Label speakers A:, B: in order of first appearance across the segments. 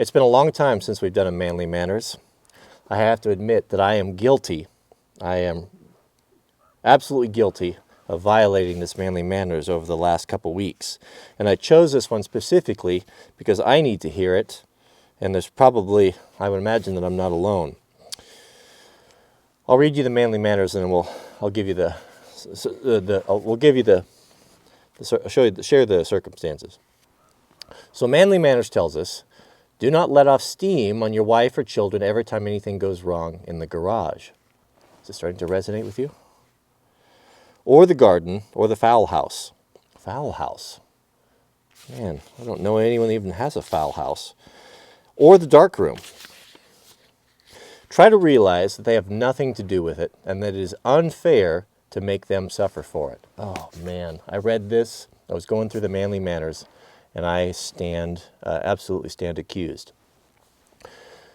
A: It's been a long time since we've done a Manly Manners. I have to admit that I am guilty. I am absolutely guilty of violating this Manly Manners over the last couple weeks. And I chose this one specifically because I need to hear it. And there's probably, I would imagine that I'm not alone. I'll read you the Manly Manners, and then I'll give you share the circumstances. So Manly Manners tells us, do not let off steam on your wife or children every time anything goes wrong in the garage. Is it starting to resonate with you? Or the garden, or the fowl house. Fowl house. Man, I don't know anyone that even has a fowl house. Or the dark room. Try to realize that they have nothing to do with it, and that it is unfair to make them suffer for it. Oh man, I read this. I was going through the Manly Manners, and I absolutely stand accused.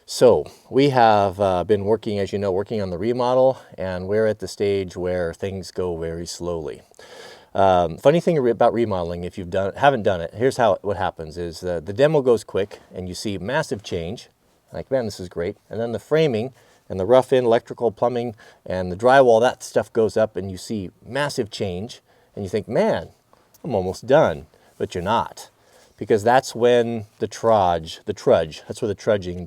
A: So we have been working, as you know, working on the remodel, and we're at the stage where things go very slowly. Funny thing about remodeling, if you haven't done it, here's what happens is the demo goes quick, and you see massive change. Like, man, this is great. And then the framing and the rough-in electrical, plumbing, and the drywall, that stuff goes up, and you see massive change, and you think, man, I'm almost done. But you're not. Because that's when the trudging, that's where the trudging,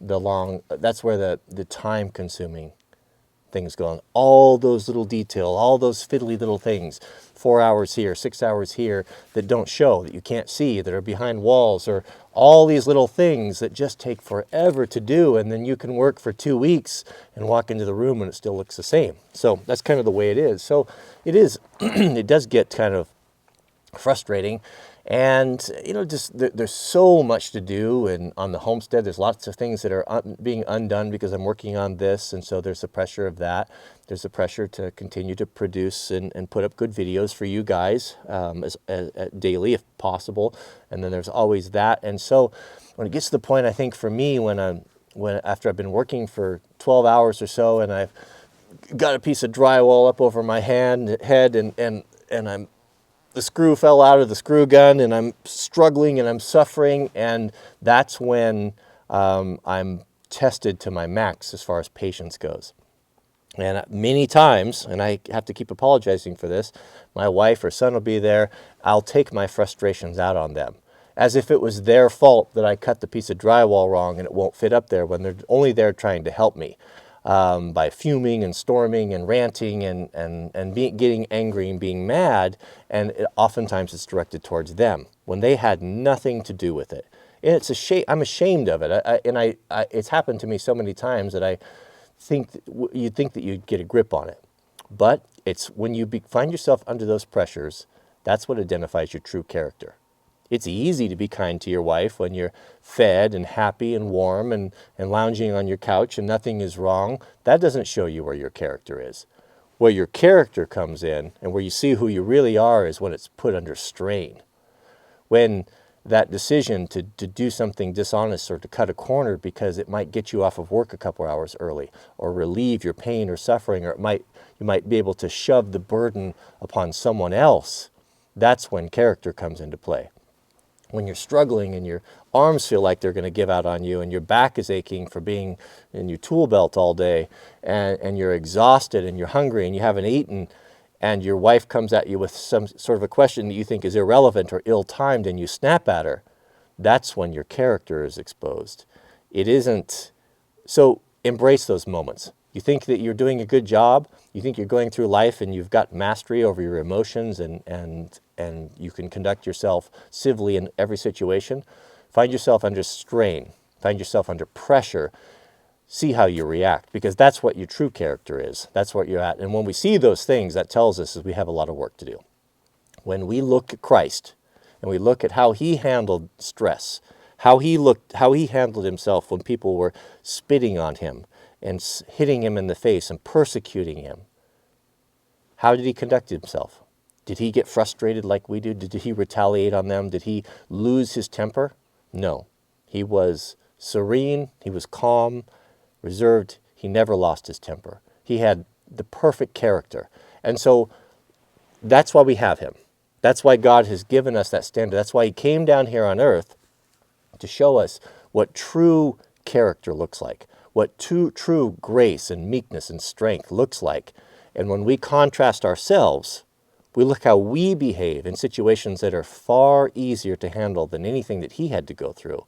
A: that's where the time-consuming things go on. All those little details, all those fiddly little things, 4 hours here, 6 hours here, that don't show, that you can't see, that are behind walls, or all these little things that just take forever to do, and then you can work for 2 weeks and walk into the room and it still looks the same. So that's kind of the way it is. So it is, it does get kind of frustrating. And, just there's so much to do, and on the homestead, there's lots of things that are being undone because I'm working on this, and so there's the pressure of that. There's the pressure to continue to produce and put up good videos for you guys daily, if possible, and then there's always that. And so when it gets to the point, I think for me, after I've been working for 12 hours or so, and I've got a piece of drywall up over my head, and the screw fell out of the screw gun, and I'm struggling and I'm suffering, and that's when I'm tested to my max as far as patience goes. And many times, and I have to keep apologizing for this, my wife or son will be there, I'll take my frustrations out on them, as if it was their fault that I cut the piece of drywall wrong and it won't fit up there, when they're only there trying to help me. By fuming and storming and ranting and getting angry and being mad, and oftentimes it's directed towards them when they had nothing to do with it. And it's a shame. I'm ashamed of it. It's happened to me so many times that I think you'd think that you'd get a grip on it, but it's when you find yourself under those pressures, that's what identifies your true character. It's easy to be kind to your wife when you're fed and happy and warm and lounging on your couch and nothing is wrong. That doesn't show you where your character is. Where your character comes in and where you see who you really are is when it's put under strain. When that decision to do something dishonest or to cut a corner because it might get you off of work a couple hours early, or relieve your pain or suffering, or you might be able to shove the burden upon someone else, that's when character comes into play. When you're struggling and your arms feel like they're going to give out on you, and your back is aching for being in your tool belt all day, and you're exhausted and you're hungry and you haven't eaten, and your wife comes at you with some sort of a question that you think is irrelevant or ill-timed, and you snap at her, that's when your character is exposed. It isn't. So embrace those moments. You think that you're doing a good job, you think you're going through life and you've got mastery over your emotions, and you can conduct yourself civilly in every situation. Find yourself under strain, find yourself under pressure, see how you react, because that's what your true character is. That's what you're at. And when we see those things, that tells us that we have a lot of work to do. When we look at Christ and we look at how he handled stress, how he handled himself when people were spitting on him and hitting him in the face and persecuting him, how did he conduct himself? Did he get frustrated like we do? Did he retaliate on them? Did he lose his temper? No. He was serene. He was calm, reserved. He never lost his temper. He had the perfect character. And so that's why we have him. That's why God has given us that standard. That's why he came down here on earth to show us what true character looks like, what true grace and meekness and strength looks like. And when we contrast ourselves, we look how we behave in situations that are far easier to handle than anything that he had to go through.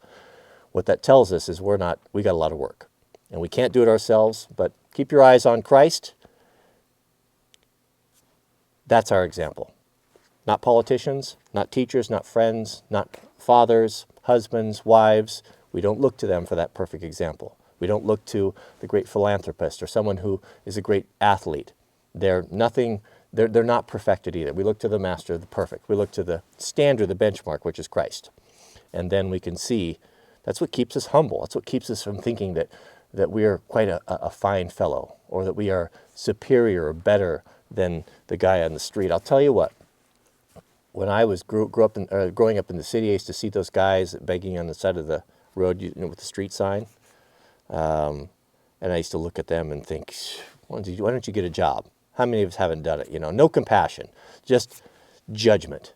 A: What that tells us is we got a lot of work. And we can't do it ourselves, but keep your eyes on Christ. That's our example. Not politicians, not teachers, not friends, not fathers, husbands, wives. We don't look to them for that perfect example. We don't look to the great philanthropist or someone who is a great athlete. They're not perfected either. We look to the master, the perfect. We look to the standard, the benchmark, which is Christ. And then we can see that's what keeps us humble. That's what keeps us from thinking that we are quite a fine fellow, or that we are superior or better than the guy on the street. I'll tell you what, when I was growing up in the city, I used to see those guys begging on the side of the road, with the street sign. And I used to look at them and think, why don't you get a job? How many of us haven't done it? No compassion, just judgment.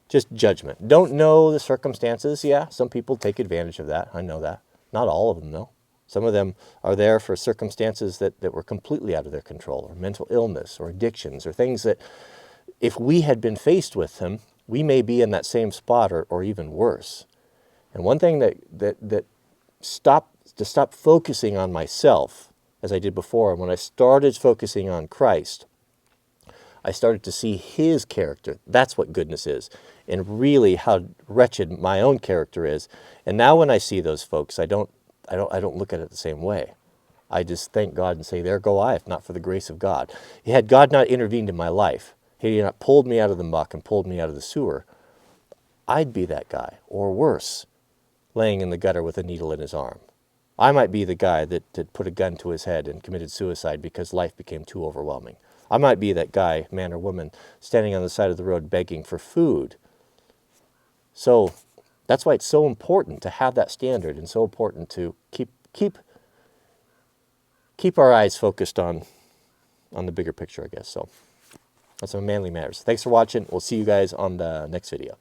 A: Just judgment. Don't know the circumstances. Yeah, some people take advantage of that. I know that. Not all of them, though. Some of them are there for circumstances that were completely out of their control, or mental illness, or addictions, or things that if we had been faced with them, we may be in that same spot or even worse. And one thing that stop focusing on myself, as I did before, and when I started focusing on Christ, I started to see his character. That's what goodness is, and really how wretched my own character is. And now when I see those folks, I don't look at it the same way. I just thank God and say, there go I, if not for the grace of God. Had God not intervened in my life, had he not pulled me out of the muck and pulled me out of the sewer, I'd be that guy, or worse, laying in the gutter with a needle in his arm. I might be the guy that put a gun to his head and committed suicide because life became too overwhelming. I might be that guy, man or woman, standing on the side of the road begging for food. So that's why it's so important to have that standard, and so important to keep our eyes focused on the bigger picture, I guess. So that's what Manly Matters. Thanks for watching. We'll see you guys on the next video.